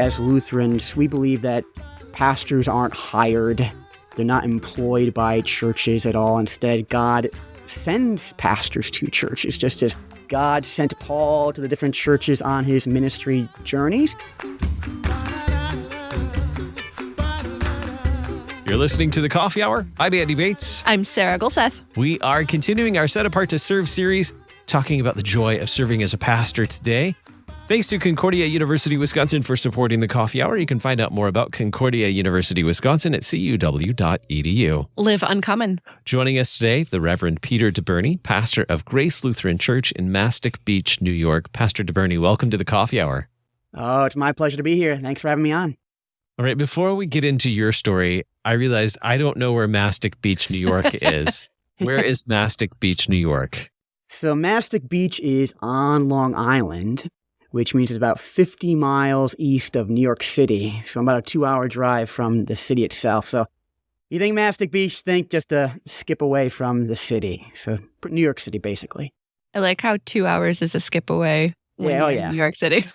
as Lutherans, we believe that pastors aren't hired. They're not employed by churches at all. Instead, God sends pastors to churches, just as God sent Paul to the different churches on his ministry journeys. You're listening to The Coffee Hour. I'm Andy Bates. I'm Sarah Gulseth. We are continuing our Set Apart to Serve series, talking about the joy of serving as a pastor today. Thanks to Concordia University, Wisconsin for supporting The Coffee Hour. You can find out more about Concordia University, Wisconsin at cuw.edu. Live uncommon. Joining us today, the Reverend Peter Deberny, pastor of Grace Lutheran Church in Mastic Beach, New York. Pastor Deberny, welcome to The Coffee Hour. Oh, it's my pleasure to be here. Thanks for having me on. All right, before we get into your story, I realized I don't know where Mastic Beach, New York is. Where is Mastic Beach, New York? So Mastic Beach is on Long Island, which means it's about 50 miles east of New York City. So about a 2-hour drive from the city itself. So you think Mastic Beach, think just a skip away from the city. So New York City, basically. I like how 2 hours is a skip away. Yeah, in New York City.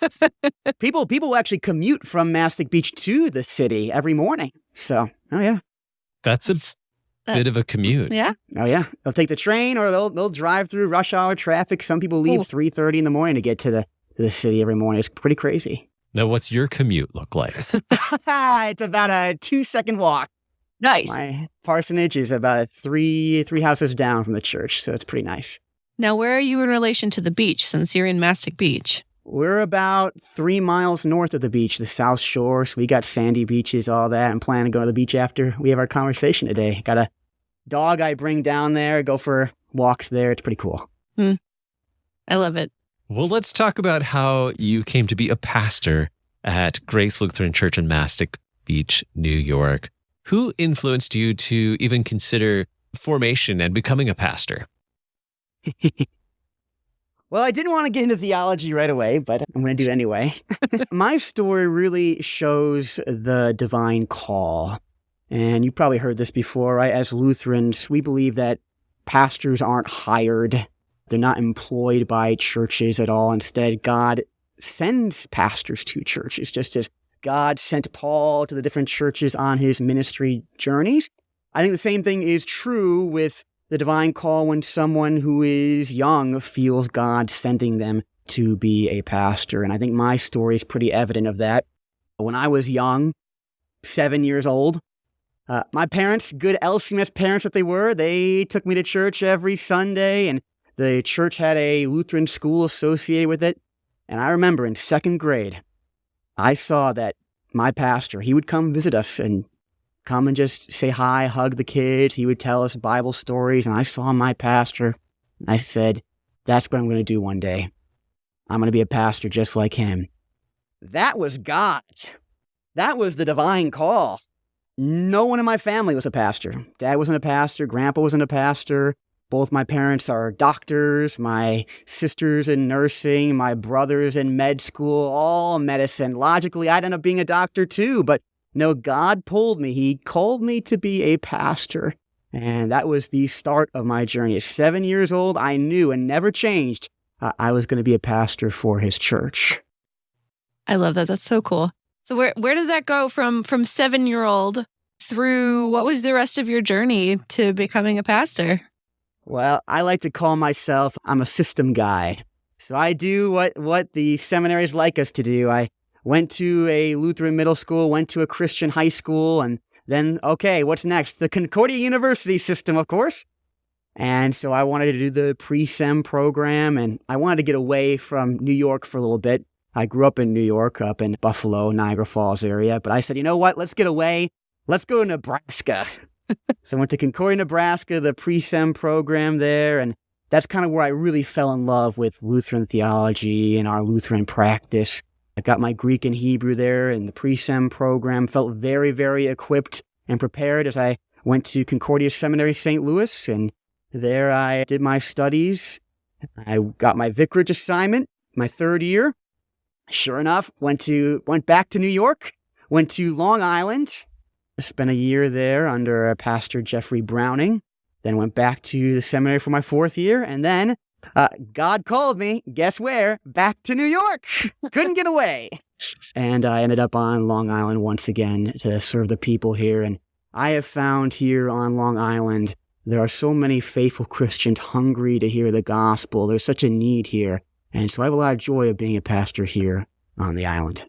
People actually commute from Mastic Beach to the city every morning. So, oh yeah. That's a bit of a commute. Yeah. Oh yeah. They'll take the train or they'll drive through rush hour traffic. Some people leave 3:30 in the morning to get to the city every morning. It's pretty crazy. Now, what's your commute look like? It's about a 2-second walk. Nice. My parsonage is about three houses down from the church, so it's pretty nice. Now, where are you in relation to the beach, since you're in Mastic Beach? We're about 3 miles north of the beach, the South Shore. So we got sandy beaches, all that. I'm planning to go to the beach after we have our conversation today. Got a dog I bring down there, go for walks there. It's pretty cool. I love it. Well, let's talk about how you came to be a pastor at Grace Lutheran Church in Mastic Beach, New York. Who influenced you to even consider formation and becoming a pastor? Well, I didn't want to get into theology right away, but I'm going to do it anyway. My story really shows the divine call. And you probably heard this before, right? As Lutherans, we believe that pastors aren't hired. They're not employed by churches at all. Instead, God sends pastors to churches, just as God sent Paul to the different churches on his ministry journeys. I think the same thing is true with the divine call when someone who is young feels God sending them to be a pastor. And I think my story is pretty evident of that. When I was young, 7 years old, my parents, good LCMS parents that they were, they took me to church every Sunday, and the church had a Lutheran school associated with it. And I remember in 2nd grade, I saw that my pastor, he would come visit us and come and just say hi, hug the kids. He would tell us Bible stories. And I saw my pastor, and I said, that's what I'm going to do one day. I'm going to be a pastor just like him. That was God. That was the divine call. No one in my family was a pastor. Dad wasn't a pastor. Grandpa wasn't a pastor. Both my parents are doctors. My sister's in nursing. My brother's in med school, all medicine. Logically, I'd end up being a doctor too, but no, God pulled me. He called me to be a pastor. And that was the start of my journey. At 7 years old, I knew and never changed. I was going to be a pastor for his church. I love that. That's so cool. So where did that go from 7-year-old through what was the rest of your journey to becoming a pastor? Well, I like to call myself, I'm a system guy. So I do what the seminaries like us to do. I went to a Lutheran middle school, went to a Christian high school, and then, okay, what's next? The Concordia University system, of course. And so I wanted to do the pre-sem program, and I wanted to get away from New York for a little bit. I grew up in New York, up in Buffalo, Niagara Falls area, but I said, you know what? Let's get away. Let's go to Nebraska. So I went to Concordia, Nebraska, the pre-sem program there, and that's kind of where I really fell in love with Lutheran theology and our Lutheran practice. I got my Greek and Hebrew there in the pre-sem program, felt very, very equipped and prepared as I went to Concordia Seminary, St. Louis, and there I did my studies. I got my vicarage assignment my 3rd year. Sure enough, went back to New York, went to Long Island, spent a year there under Pastor Jeffrey Browning, then went back to the seminary for my 4th year, and then God called me. Guess where? Back to New York. Couldn't get away. And I ended up on Long Island once again to serve the people here. And I have found here on Long Island, there are so many faithful Christians hungry to hear the gospel. There's such a need here. And so I have a lot of joy of being a pastor here on the island.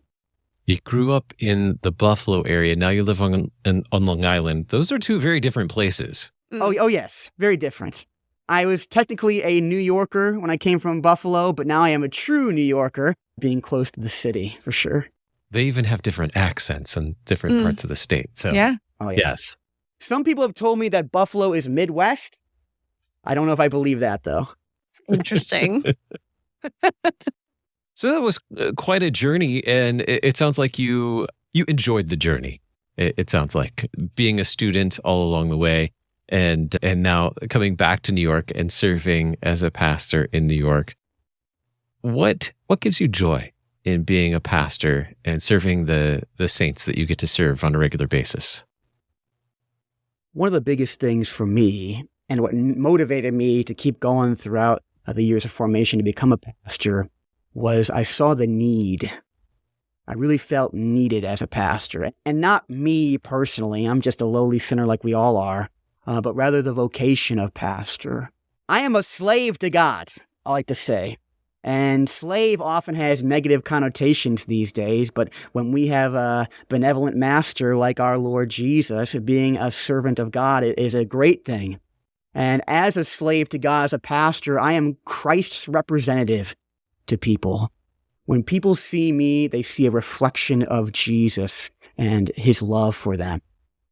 You grew up in the Buffalo area. Now you live on Long Island. Those are two very different places. Oh, yes. Very different. I was technically a New Yorker when I came from Buffalo, but now I am a true New Yorker, being close to the city, for sure. They even have different accents in different parts of the state. So, yeah. Oh, yes. Some people have told me that Buffalo is Midwest. I don't know if I believe that, though. Interesting. So that was quite a journey, and it sounds like you enjoyed the journey. It sounds like being a student all along the way, and now coming back to New York and serving as a pastor in New York. What gives you joy in being a pastor and serving the saints that you get to serve on a regular basis? One of the biggest things for me, and what motivated me to keep going throughout the years of formation to become a pastor, was I saw the need. I really felt needed as a pastor. And not me personally, I'm just a lowly sinner like we all are, but rather the vocation of pastor. I am a slave to God, I like to say. And slave often has negative connotations these days, but when we have a benevolent master like our Lord Jesus, being a servant of God is a great thing. And as a slave to God, as a pastor, I am Christ's representative to people. When people see me, they see a reflection of Jesus and his love for them.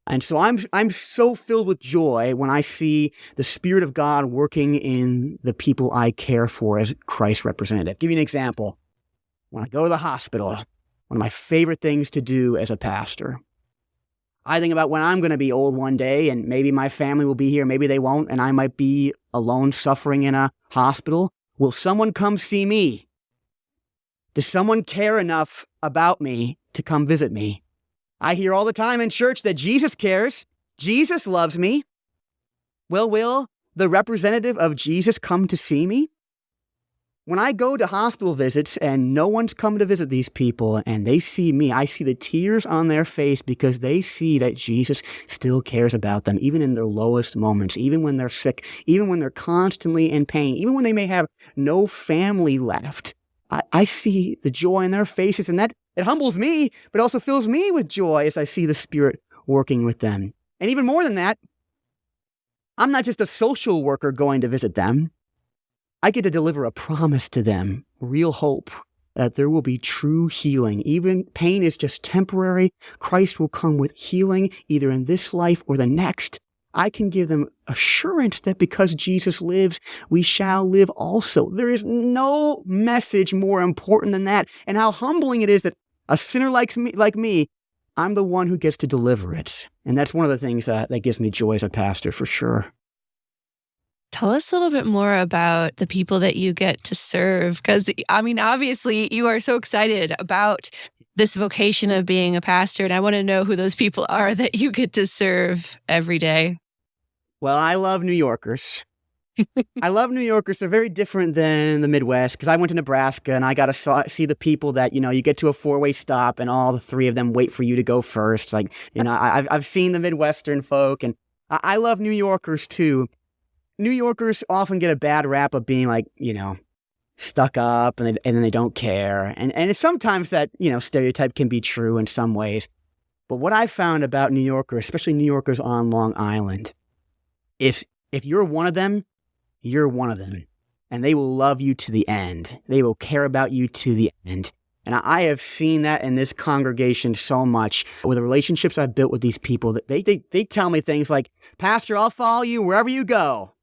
And so I'm so filled with joy when I see the Spirit of God working in the people I care for as Christ's representative. Give you an example. When I go to the hospital, one of my favorite things to do as a pastor, I think about when I'm going to be old one day and maybe my family will be here, maybe they won't, and I might be alone suffering in a hospital. Will someone come see me? Does someone care enough about me to come visit me? I hear all the time in church that Jesus cares. Jesus loves me. Well, will the representative of Jesus come to see me? When I go to hospital visits and no one's come to visit these people and they see me, I see the tears on their face because they see that Jesus still cares about them, even in their lowest moments, even when they're sick, even when they're constantly in pain, even when they may have no family left. I see the joy in their faces, and that it humbles me, but also fills me with joy as I see the Spirit working with them. And even more than that, I'm not just a social worker going to visit them. I get to deliver a promise to them, real hope, that there will be true healing. Even pain is just temporary. Christ will come with healing either in this life or the next. I can give them assurance that because Jesus lives, we shall live also. There is no message more important than that. And how humbling it is that a sinner like me, I'm the one who gets to deliver it. And that's one of the things that gives me joy as a pastor, for sure. Tell us a little bit more about the people that you get to serve. Because, I mean, obviously, you are so excited about this vocation of being a pastor. And I want to know who those people are that you get to serve every day. Well, I love New Yorkers. I love New Yorkers. They're very different than the Midwest because I went to Nebraska and I got to see the people that, you get to a four-way stop and all the three of them wait for you to go first. I've seen the Midwestern folk, and I love New Yorkers too. New Yorkers often get a bad rap of being stuck up and then they don't care. And it's sometimes that, stereotype can be true in some ways. But what I found about New Yorkers, especially New Yorkers on Long Island, is if you're one of them, you're one of them. And they will love you to the end. They will care about you to the end. And I have seen that in this congregation so much with the relationships I've built with these people that they tell me things like, Pastor, I'll follow you wherever you go.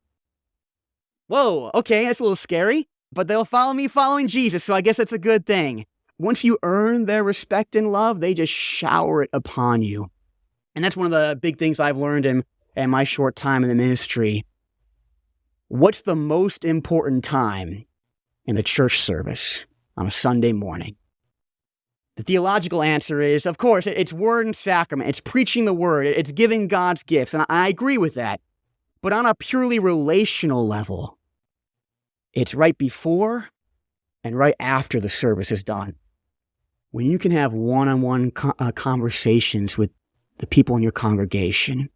Whoa, okay, that's a little scary, but they'll follow me following Jesus, so I guess that's a good thing. Once you earn their respect and love, they just shower it upon you. And that's one of the big things I've learned in my short time in the ministry. What's the most important time in the church service on a Sunday morning? The theological answer is, of course, it's word and sacrament. It's preaching the word. It's giving God's gifts, and I agree with that. But on a purely relational level, It's right before and right after the service is done. When you can have one-on-one conversations with the people in your congregation,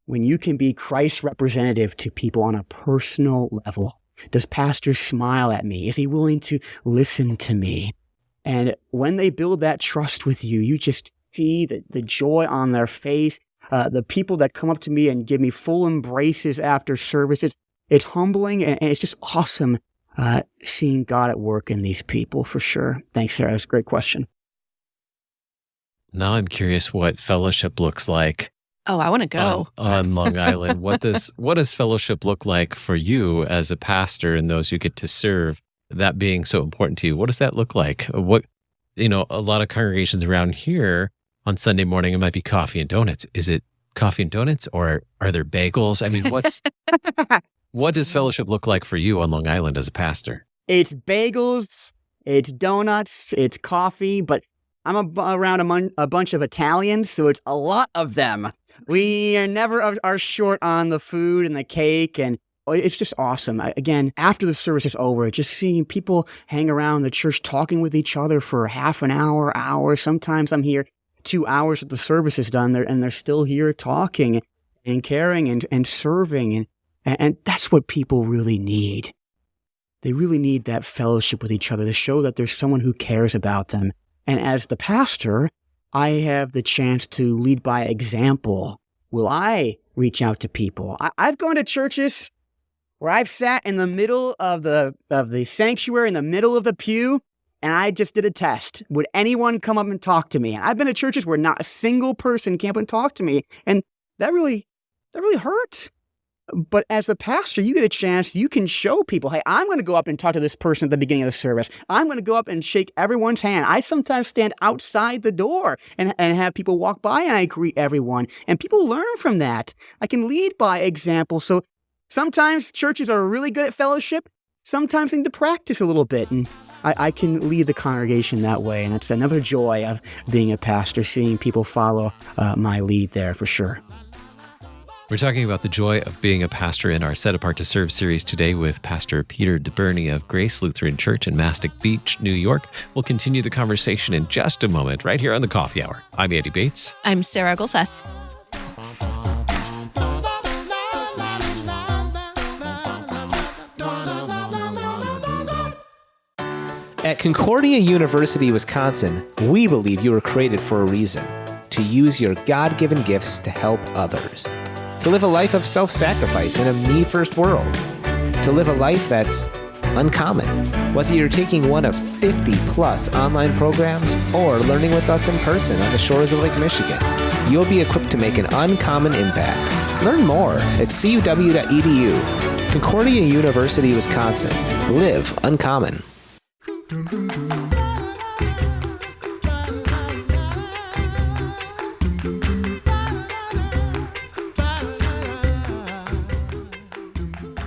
when you can be Christ's representative to people on a personal level. Does pastor smile at me? Is he willing to listen to me? And when they build that trust with you, you just see the joy on their face. The people that come up to me and give me full embraces after service, it's humbling and it's just awesome seeing God at work in these people for sure. Thanks, Sarah. That's a great question. Now I'm curious what fellowship looks like. Oh, I want to go. On Long Island. What does fellowship look like for you as a pastor and those you get to serve, that being so important to you? What does that look like? A lot of congregations around here on Sunday morning, it might be coffee and donuts. Is it coffee and donuts or are there bagels? I mean, what does fellowship look like for you on Long Island as a pastor? It's bagels, it's donuts, it's coffee, but I'm around a bunch of Italians, so it's a lot of them. We are never are short on the food and the cake, and it's just awesome. Again, after the service is over, just seeing people hang around the church talking with each other for half an hour. Sometimes I'm here 2 hours that the service is done, and they're still here talking and caring and serving, and that's what people really need. They really need that fellowship with each other to show that there's someone who cares about them. And as the pastor, I have the chance to lead by example. Will I reach out to people? I've gone to churches where I've sat in the middle of the sanctuary, in the middle of the pew, and I just did a test. Would anyone come up and talk to me? And I've been to churches where not a single person came up and talked to me, and that really hurt. But as the pastor, you get a chance, you can show people, hey, I'm going to go up and talk to this person at the beginning of the service. I'm going to go up and shake everyone's hand. I sometimes stand outside the door and have people walk by and I greet everyone. And people learn from that. I can lead by example. So sometimes churches are really good at fellowship. Sometimes they need to practice a little bit. And I can lead the congregation that way. And it's another joy of being a pastor, seeing people follow my lead there for sure. We're talking about the joy of being a pastor in our Set Apart to Serve series today with Pastor Peter Deberny of Grace Lutheran Church in Mastic Beach, New York. We'll continue the conversation in just a moment, right here on the Coffee Hour. I'm Andy Bates. I'm Sarah Golseth. At Concordia University, Wisconsin, we believe you were created for a reason: to use your God-given gifts to help others. To live a life of self-sacrifice in a me-first world. To live a life that's uncommon. Whether you're taking one of 50-plus online programs or learning with us in person on the shores of Lake Michigan, you'll be equipped to make an uncommon impact. Learn more at cuw.edu. Concordia University, Wisconsin. Live uncommon.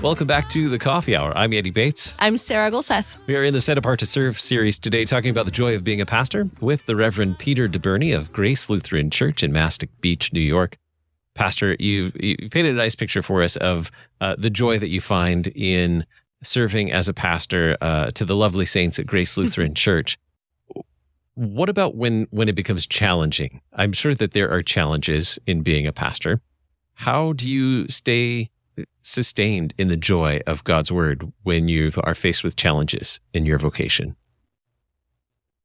Welcome back to the Coffee Hour. I'm Andy Bates. I'm Sarah Golseth. We are in the Set Apart to Serve series today, talking about the joy of being a pastor with the Reverend Peter Deberny of Grace Lutheran Church in Mastic Beach, New York. Pastor, you painted a nice picture for us of the joy that you find in serving as a pastor to the lovely saints at Grace Lutheran Church. What about when it becomes challenging? I'm sure that there are challenges in being a pastor. How do you stay sustained in the joy of God's word when you are faced with challenges in your vocation?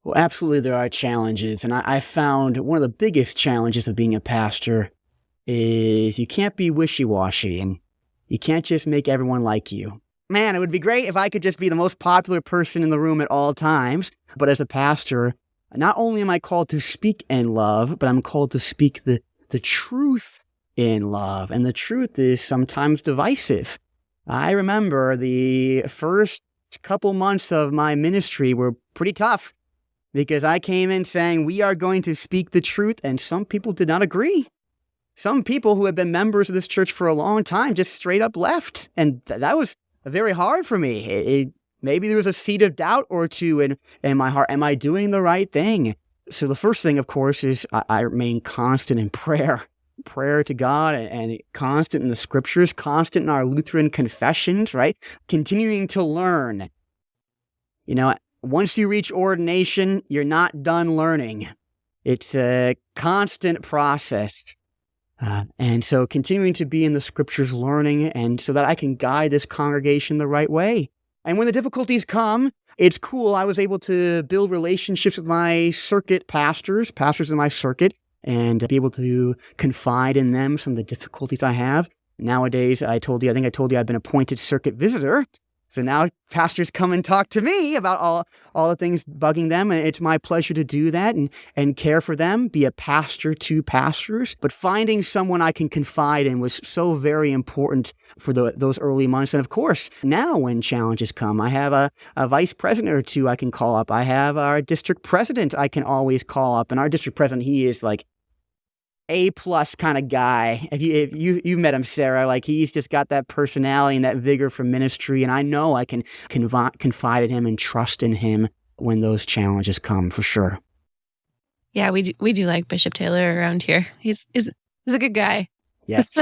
Well, absolutely there are challenges. And I found one of the biggest challenges of being a pastor is you can't be wishy-washy and you can't just make everyone like you. Man, it would be great if I could just be the most popular person in the room at all times. But as a pastor, not only am I called to speak in love, but I'm called to speak the truth in love. And the truth is sometimes divisive. I remember the first couple months of my ministry were pretty tough because I came in saying, we are going to speak the truth, and some people did not agree. Some people who had been members of this church for a long time just straight up left. And that was very hard for me. Maybe there was a seed of doubt or two in my heart. Am I doing the right thing? So the first thing, of course, is I remain constant in prayer. prayer to God and constant in the scriptures, constant in our Lutheran confessions, right? Continuing to learn. Once you reach ordination, you're not done learning. It's a constant process. And so continuing to be in the scriptures, learning, and so that I can guide this congregation the right way. And when the difficulties come, it's cool. I was able to build relationships with my circuit pastors in my circuit, and be able to confide in them some of the difficulties I have. Nowadays, I think I told you I've been appointed circuit visitor. So now pastors come and talk to me about all the things bugging them, and it's my pleasure to do that and care for them, be a pastor to pastors. But finding someone I can confide in was so very important for those early months. And of course, now when challenges come, I have a vice president or two I can call up. I have our district president I can always call up. And our district president, he is like A+ kind of guy. If you've met him, Sarah, like he's just got that personality and that vigor for ministry, and I know I can confide in him and trust in him when those challenges come, for sure. Yeah, we do like Bishop Taylor around here. He's a good guy. Yes,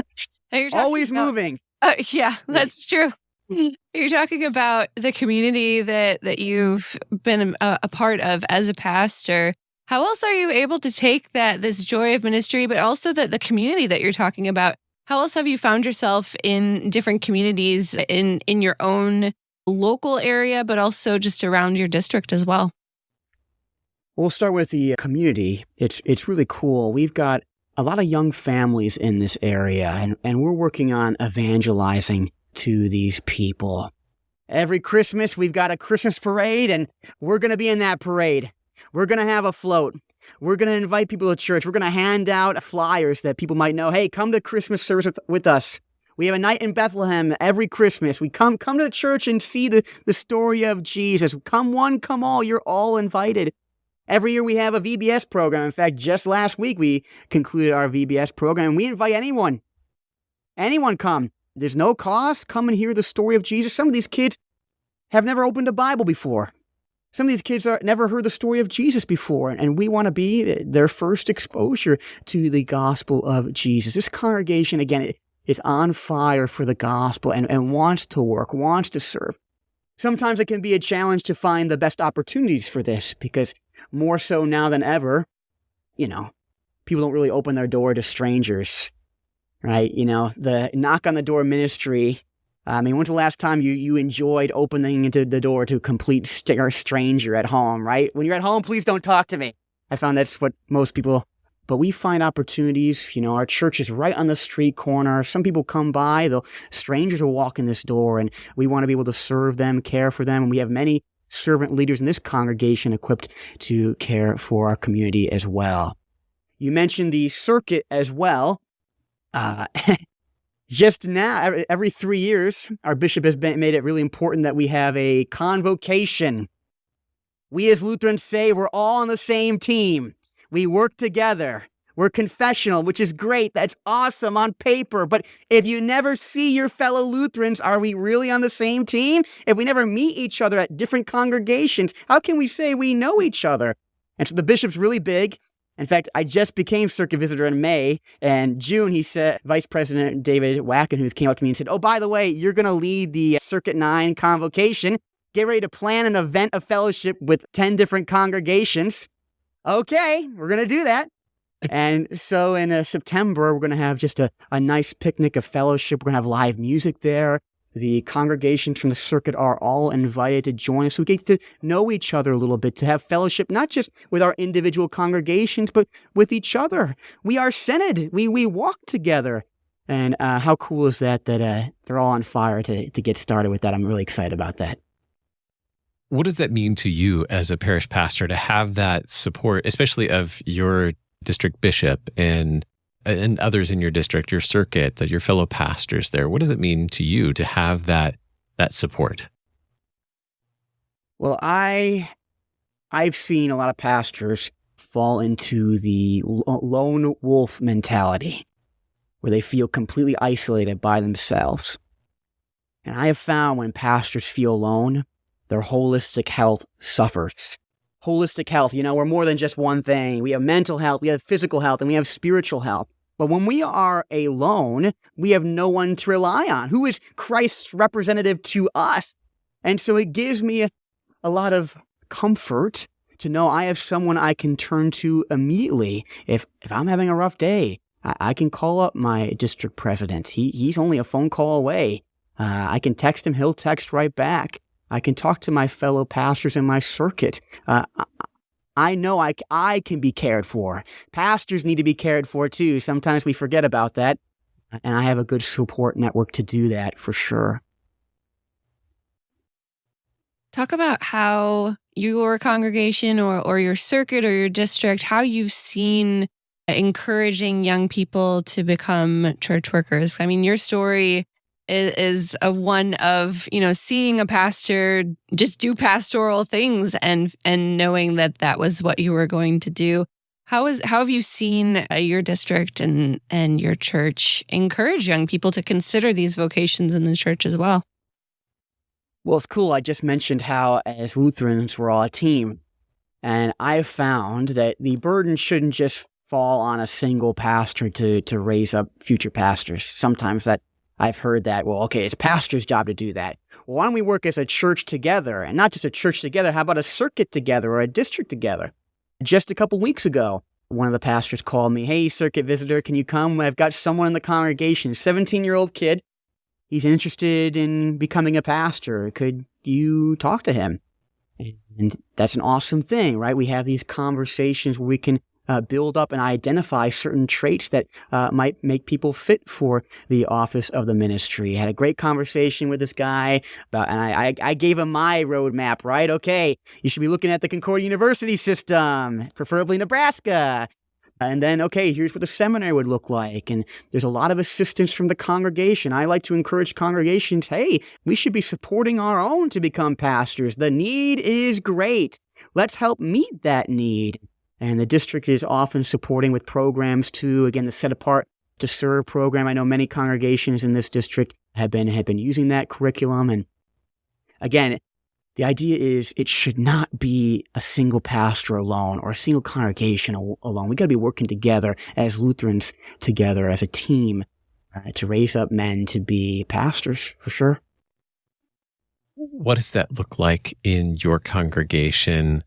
Always moving. Yeah, that's true. You're talking about the community that you've been a part of as a pastor. How else are you able to take this joy of ministry, but also the community that you're talking about? How else have you found yourself in different communities in your own local area, but also just around your district as well? We'll start with the community. It's really cool. We've got a lot of young families in this area, and we're working on evangelizing to these people. Every Christmas, we've got a Christmas parade, and we're going to be in that parade. We're going to have a float. We're going to invite people to church. We're going to hand out flyers that people might know. Hey, come to Christmas service with us. We have a night in Bethlehem every Christmas. We come to the church and see the story of Jesus. Come one, come all. You're all invited. Every year we have a VBS program. In fact, just last week we concluded our VBS program. We invite anyone. Anyone come. There's no cost. Come and hear the story of Jesus. Some of these kids have never opened a Bible before. Some of these kids never heard the story of Jesus before, and we want to be their first exposure to the gospel of Jesus. This congregation, again, is on fire for the gospel and wants to work, wants to serve. Sometimes it can be a challenge to find the best opportunities for this, because more so now than ever, people don't really open their door to strangers, right? The knock on the door ministry. When's the last time you enjoyed opening into the door to a complete stranger at home, right? When you're at home, please don't talk to me. I found that's what most people, but we find opportunities. Our church is right on the street corner. Some people come by, strangers will walk in this door, and we want to be able to serve them, care for them. And we have many servant leaders in this congregation equipped to care for our community as well. You mentioned the circuit as well. Just now, every 3 years, our bishop has made it really important that we have a convocation. We as Lutherans say we're all on the same team. We work together. We're confessional, which is great. That's awesome on paper. But if you never see your fellow Lutherans, are we really on the same team? If we never meet each other at different congregations, how can we say we know each other? And so the bishop's really big. In fact, I just became circuit visitor in May, and June, he said, Vice President David Wackenhuth came up to me and said, oh, by the way, you're going to lead the Circuit 9 convocation. Get ready to plan an event of fellowship with 10 different congregations. Okay, we're going to do that. And so in September, we're going to have just a nice picnic of fellowship. We're going to have live music there. The congregations from the circuit are all invited to join us. We get to know each other a little bit, to have fellowship, not just with our individual congregations, but with each other. We are synod. We walk together. And how cool is that they're all on fire to get started with that. I'm really excited about that. What does that mean to you as a parish pastor to have that support, especially of your district bishop and others in your district, your circuit, your fellow pastors there? What does it mean to you to have that support? Well, I've seen a lot of pastors fall into the lone wolf mentality, where they feel completely isolated by themselves. And I have found when pastors feel alone, their holistic health suffers. Holistic health, we're more than just one thing. We have mental health, we have physical health, and we have spiritual health. But when we are alone, we have no one to rely on. Who is Christ's representative to us? And so it gives me a lot of comfort to know I have someone I can turn to immediately. If I'm having a rough day, I can call up my district president. He's only a phone call away. I can text him. He'll text right back. I can talk to my fellow pastors in my circuit. I know I can be cared for. Pastors need to be cared for too. Sometimes we forget about that. And I have a good support network to do that for sure. Talk about how your congregation or your circuit or your district, how you've seen encouraging young people to become church workers. I mean, your story is a one of, seeing a pastor just do pastoral things and knowing that was what you were going to do. How have you seen your district and your church encourage young people to consider these vocations in the church as well? Well, it's cool. I just mentioned how as Lutherans, we're all a team. And I've found that the burden shouldn't just fall on a single pastor to raise up future pastors. Sometimes that I've heard that, well, okay, it's pastor's job to do that. Well, why don't we work as a church together? And not just a church together, how about a circuit together or a district together? Just a couple weeks ago, one of the pastors called me, hey, circuit visitor, can you come? I've got someone in the congregation, 17-year-old kid. He's interested in becoming a pastor. Could you talk to him? And that's an awesome thing, right? We have these conversations where we can build up and identify certain traits that might make people fit for the office of the ministry. I had a great conversation with this guy and I gave him my roadmap, right? Okay, you should be looking at the Concordia University system, preferably Nebraska. And then, okay, here's what the seminary would look like. And there's a lot of assistance from the congregation. I like to encourage congregations, hey, we should be supporting our own to become pastors. The need is great. Let's help meet that need. And the district is often supporting with programs too. Again, the Set Apart to Serve program. I know many congregations in this district have been using that curriculum. And again, the idea is it should not be a single pastor alone or a single congregation alone. We got to be working together as Lutherans together as a team to raise up men to be pastors for sure. What does that look like in your congregation?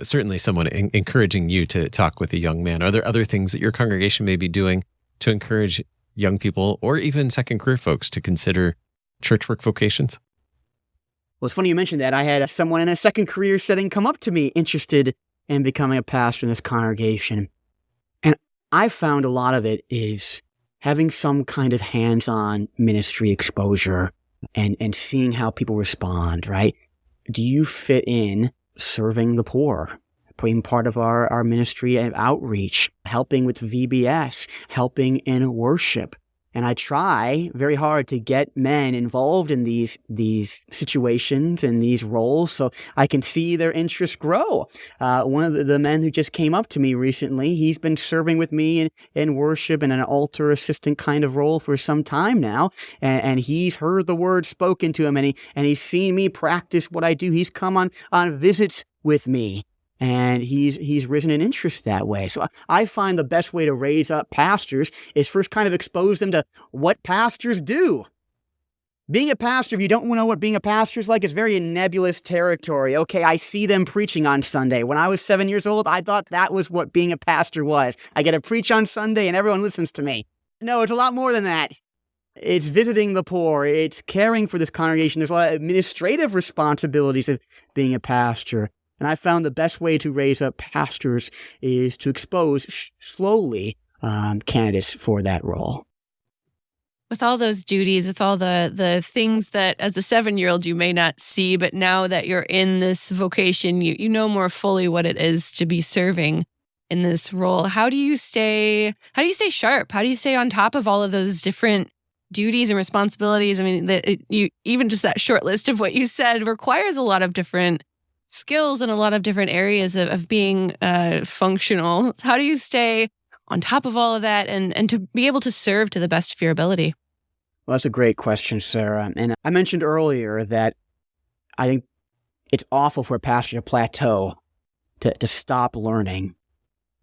Certainly someone encouraging you to talk with a young man. Are there other things that your congregation may be doing to encourage young people or even second career folks to consider church work vocations? Well, it's funny you mentioned that. I had someone in a second career setting come up to me interested in becoming a pastor in this congregation. And I found a lot of it is having some kind of hands-on ministry exposure and seeing how people respond, right? Do you fit in serving the poor, being part of our ministry and outreach, helping with VBS, helping in worship? And I try very hard to get men involved in these situations and these roles so I can see their interest grow. One of the men who just came up to me recently, he's been serving with me in worship in an altar assistant kind of role for some time now. And he's heard the word spoken to him and he's seen me practice what I do. He's come on visits with me. And he's risen in interest that way. So I find the best way to raise up pastors is first kind of expose them to what pastors do. Being a pastor, if you don't know what being a pastor is like, is very nebulous territory. Okay, I see them preaching on Sunday. When I was 7 years old, I thought that was what being a pastor was. I get to preach on Sunday and everyone listens to me. No, it's a lot more than that. It's visiting the poor. It's caring for this congregation. There's a lot of administrative responsibilities of being a pastor. And I found the best way to raise up pastors is to expose slowly candidates for that role. With all those duties, with all the things that as a 7-year-old you may not see, but now that you're in this vocation, you know more fully what it is to be serving in this role. How do you stay sharp? How do you stay on top of all of those different duties and responsibilities? I mean, even just that short list of what you said requires a lot of different skills in a lot of different areas of being functional. How do you stay on top of all of that and to be able to serve to the best of your ability? Well, that's a great question, Sarah. And I mentioned earlier that I think it's awful for a pastor to plateau, to stop learning.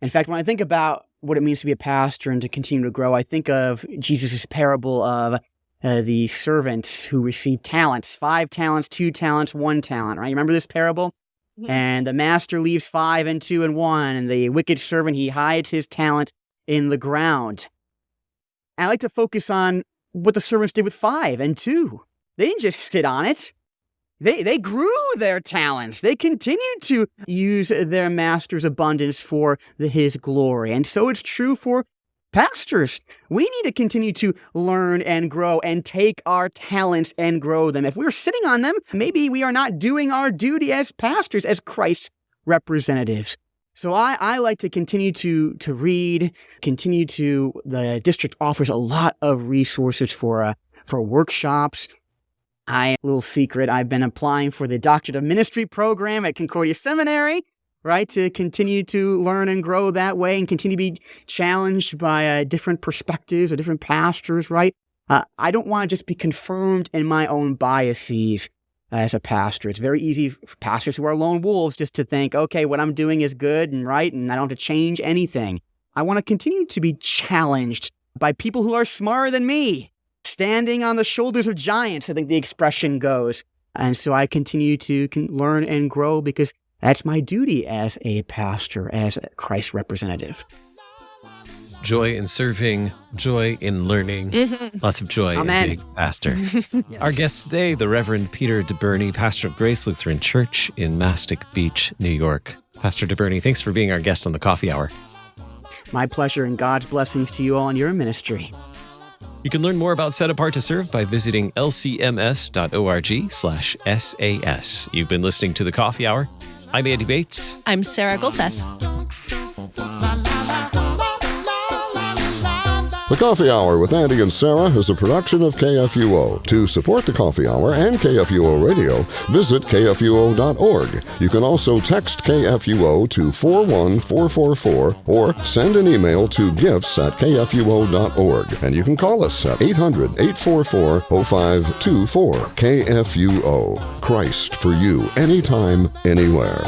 In fact, when I think about what it means to be a pastor and to continue to grow, I think of Jesus' parable of the servants who received talents, 5 talents, 2 talents, 1 talent, right? You remember this parable? Mm-hmm. And the master leaves 5 and 2 and 1, and the wicked servant, he hides his talent in the ground. And I like to focus on what the servants did with 5 and 2. They didn't just sit on it. They grew their talents. They continued to use their master's abundance for his glory. And so it's true for pastors. We need to continue to learn and grow and take our talents and grow them. If we're sitting on them, maybe we are not doing our duty as pastors, as Christ's representatives. So I like to continue to read, the district offers a lot of resources for workshops. Little secret, I've been applying for the Doctorate of Ministry program at Concordia Seminary, right, to continue to learn and grow that way and continue to be challenged by different perspectives of different pastors, right? I don't want to just be confirmed in my own biases as a pastor. It's very easy for pastors who are lone wolves just to think, okay, what I'm doing is good and right, and I don't have to change anything. I want to continue to be challenged by people who are smarter than me. Standing on the shoulders of giants, I think the expression goes. And so I continue to learn and grow because that's my duty as a pastor, as a Christ representative. Joy in serving, joy in learning, lots of joy Amen. in being pastor. Yes. Our guest today, the Reverend Peter Deberny, pastor of Grace Lutheran Church in Mastic Beach, New York. Pastor Deberny, thanks for being our guest on the Coffee Hour. My pleasure, and God's blessings to you all in your ministry. You can learn more about Set Apart to Serve by visiting lcms.org/SAS. You've been listening to The Coffee Hour. I'm Andy Bates. I'm Sarah Gulseth. The Coffee Hour with Andy and Sarah is a production of KFUO. To support the Coffee Hour and KFUO Radio, visit kfuo.org. You can also text KFUO to 41444 or send an email to gifts@kfuo.org. And you can call us at 800-844-0524. KFUO. Christ for you, anytime, anywhere.